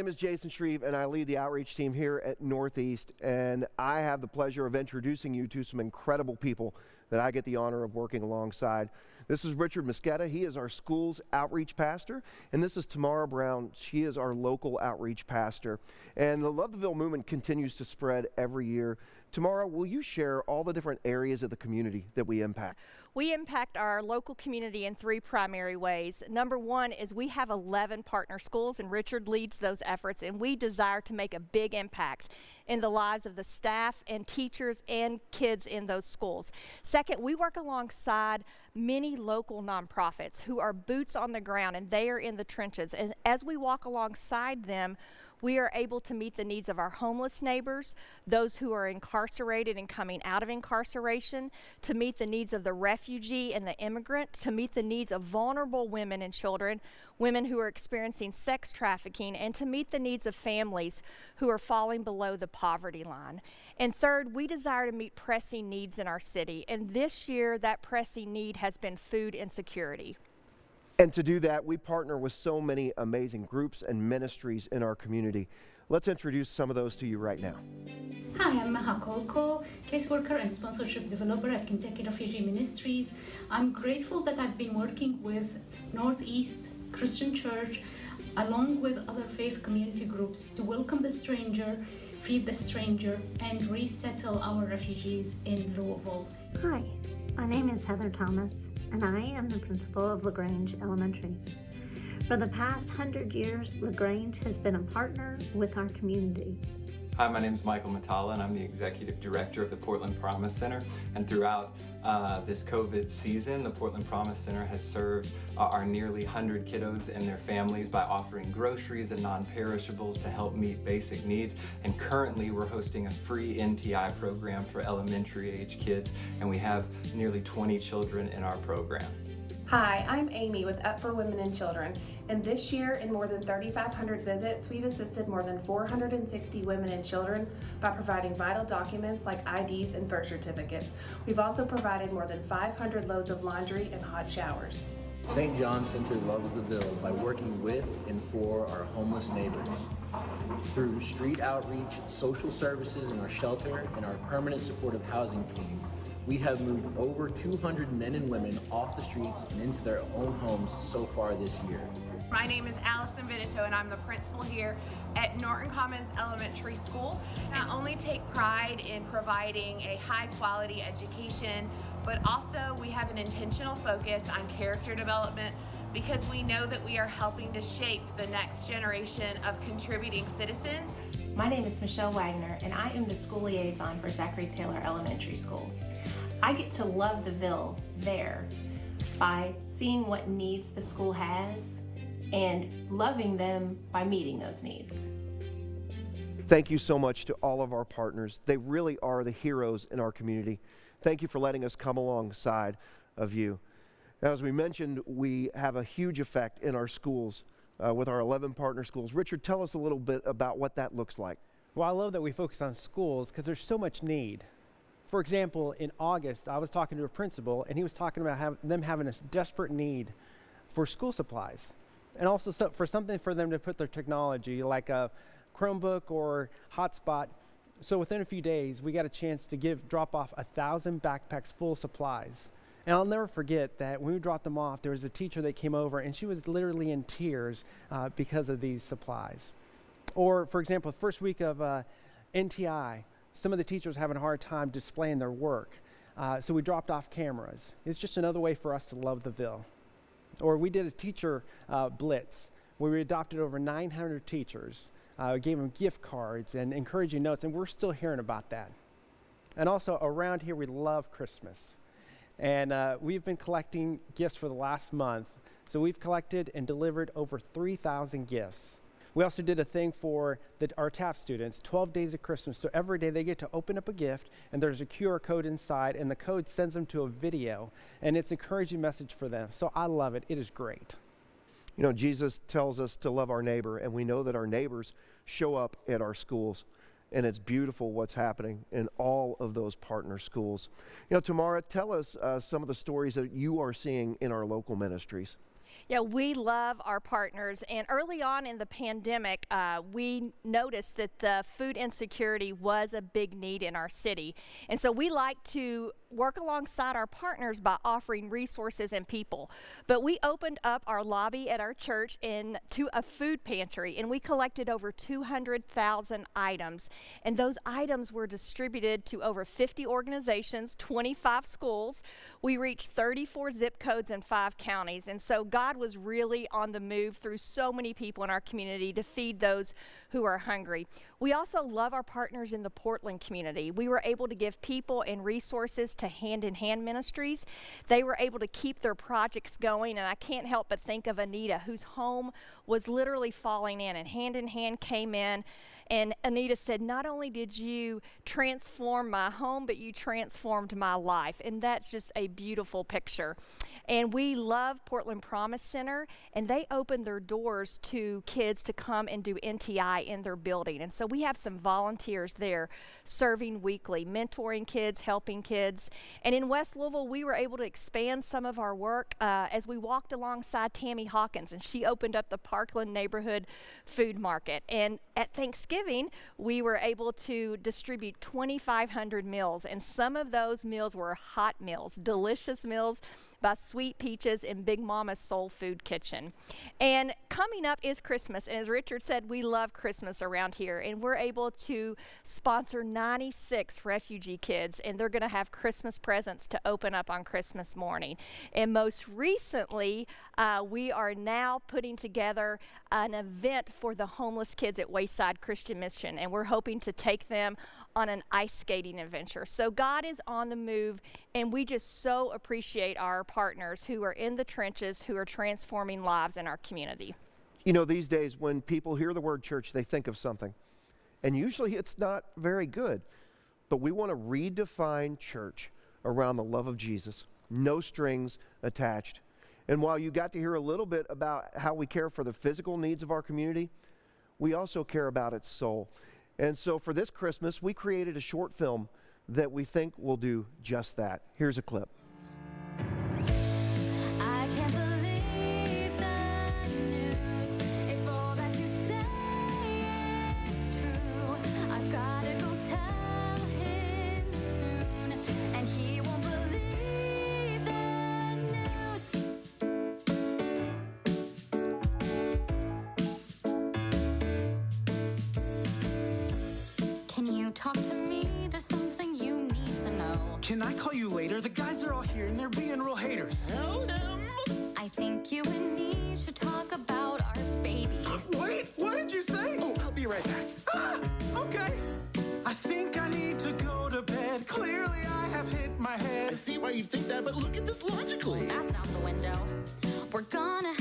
My name is Jason Shreve, and I lead the outreach team here at Northeast, and I have the pleasure of introducing you to some incredible people that I get the honor of working alongside. This is Richard Mosqueda. He is our school's outreach pastor, and this is Tamara Brown. She is our local outreach pastor. And the Love the Ville movement continues to spread every year. Tamara, will you share all the different areas of the community that we impact? We impact our local community in three primary ways. Number one is we have 11 partner schools, and Richard leads those efforts, and we desire to make a big impact in the lives of the staff and teachers and kids in those schools. Second, we work alongside many local nonprofits who are boots on the ground, and they are in the trenches. And as we walk alongside them, we are able to meet the needs of our homeless neighbors, those who are incarcerated and coming out of incarceration, to meet the needs of the refugee and the immigrant, to meet the needs of vulnerable women and children, women who are experiencing sex trafficking, and to meet the needs of families who are falling below the poverty line. And third, we desire to meet pressing needs in our city. And this year, that pressing need has been food insecurity. And to do that, we partner with so many amazing groups and ministries in our community. Let's introduce some of those to you right now. Hi, I'm Maha Kolko, caseworker and sponsorship developer at Kentucky Refugee Ministries. I'm grateful that I've been working with Northeast Christian Church along with other faith community groups to welcome the stranger, feed the stranger, and resettle our refugees in Louisville. Hi, my name is Heather Thomas, and I am the principal of LaGrange Elementary. For the past 100 years, LaGrange has been a partner with our community. Hi, my name is Michael Matala, and I'm the Executive Director of the Portland Promise Center. And throughout this COVID season, the Portland Promise Center has served our nearly 100 kiddos and their families by offering groceries and non-perishables to help meet basic needs. And currently, we're hosting a free NTI program for elementary age kids, and we have nearly 20 children in our program. Hi, I'm Amy with Up for Women and Children, and this year in more than 3,500 visits, we've assisted more than 460 women and children by providing vital documents like IDs and birth certificates. We've also provided more than 500 loads of laundry and hot showers. St. John Center loves the Ville by working with and for our homeless neighbors. Through street outreach, social services in our shelter, and our permanent supportive housing team, we have moved over 200 men and women off the streets and into their own homes so far this year. My name is Allison Benito, and I'm the principal here at Norton Commons Elementary School. I only take pride in providing a high-quality education, but also we have an intentional focus on character development because we know that we are helping to shape the next generation of contributing citizens. My name is Michelle Wagner, and I am the school liaison for Zachary Taylor Elementary School. I get to love the Ville there by seeing what needs the school has and loving them by meeting those needs. Thank you so much to all of our partners. They really are the heroes in our community. Thank you for letting us come alongside of you. Now, as we mentioned, we have a huge effect in our schools with our 11 partner schools. Richard, tell us a little bit about what that looks like. Well, I love that we focus on schools because there's so much need. For example, in August, I was talking to a principal, and he was talking about them having a desperate need for school supplies, and also for something for them to put their technology, like a Chromebook or hotspot. So within a few days, we got a chance to drop off 1,000 backpacks full of supplies. And I'll never forget that when we dropped them off, there was a teacher that came over, and she was literally in tears because of these supplies. Or, for example, the first week of NTI, some of the teachers having a hard time displaying their work. So we dropped off cameras. It's just another way for us to love the Ville. Or we did a teacher blitz where we adopted over 900 teachers, gave them gift cards and encouraging notes, and we're still hearing about that. And also around here, we love Christmas. And we've been collecting gifts for the last month. So we've collected and delivered over 3,000 gifts. We also did a thing for our TAP students, 12 days of Christmas. So every day they get to open up a gift, and there's a QR code inside, and the code sends them to a video, and it's an encouraging message for them. So I love it. It is great. You know, Jesus tells us to love our neighbor, and we know that our neighbors show up at our schools. And it's beautiful what's happening in all of those partner schools. You know, Tamara, tell us some of the stories that you are seeing in our local ministries. Yeah, we love our partners. And early on in the pandemic, we noticed that the food insecurity was a big need in our city. And so we like to work alongside our partners by offering resources and people. But we opened up our lobby at our church to a food pantry, and we collected over 200,000 items. And those items were distributed to over 50 organizations, 25 schools. We reached 34 zip codes in 5 counties. And so God was really on the move through so many people in our community to feed those who are hungry. We also love our partners in the Portland community. We were able to give people and resources to Hand in Hand Ministries. They were able to keep their projects going, and I can't help but think of Anita, whose home was literally falling in, and Hand in Hand came in. And Anita said, not only did you transform my home, but you transformed my life. And that's just a beautiful picture. And we love Portland Promise Center, and they opened their doors to kids to come and do NTI in their building. And so we have some volunteers there serving weekly, mentoring kids, helping kids. And in West Louisville, we were able to expand some of our work as we walked alongside Tammy Hawkins, and she opened up the Parkland Neighborhood Food Market. And at Thanksgiving, we were able to distribute 2,500 meals, and some of those meals were hot meals, delicious meals by Sweet Peaches and Big Mama's Soul Food Kitchen. And coming up is Christmas, and as Richard said, we love Christmas around here, and we're able to sponsor 96 refugee kids, and they're going to have Christmas presents to open up on Christmas morning. And most recently, we are now putting together an event for the homeless kids at Wayside Christian Mission, and we're hoping to take them on an ice skating adventure. So God is on the move, and we just so appreciate our partners who are in the trenches, who are transforming lives in our community. You know, these days when people hear the word church, they think of something. And usually it's not very good. But we want to redefine church around the love of Jesus. No strings attached. And while you got to hear a little bit about how we care for the physical needs of our community, we also care about its soul. And so for this Christmas, we created a short film that we think will do just that. Here's a clip. I can't believe the news. If all that you say is true, I've gotta go tell him soon, and he won't believe the news. Can you talk to me? There's something you need to know. Can I call you later? The guys are all here and they're being real haters. Tell them. I think you and me should talk about our baby. Wait, what did you say? Oh, I'll be right back. Ah, okay. I think I need to go to bed. Clearly I have hit my head. I see why you think that, but look at this logically. That's out the window. We're gonna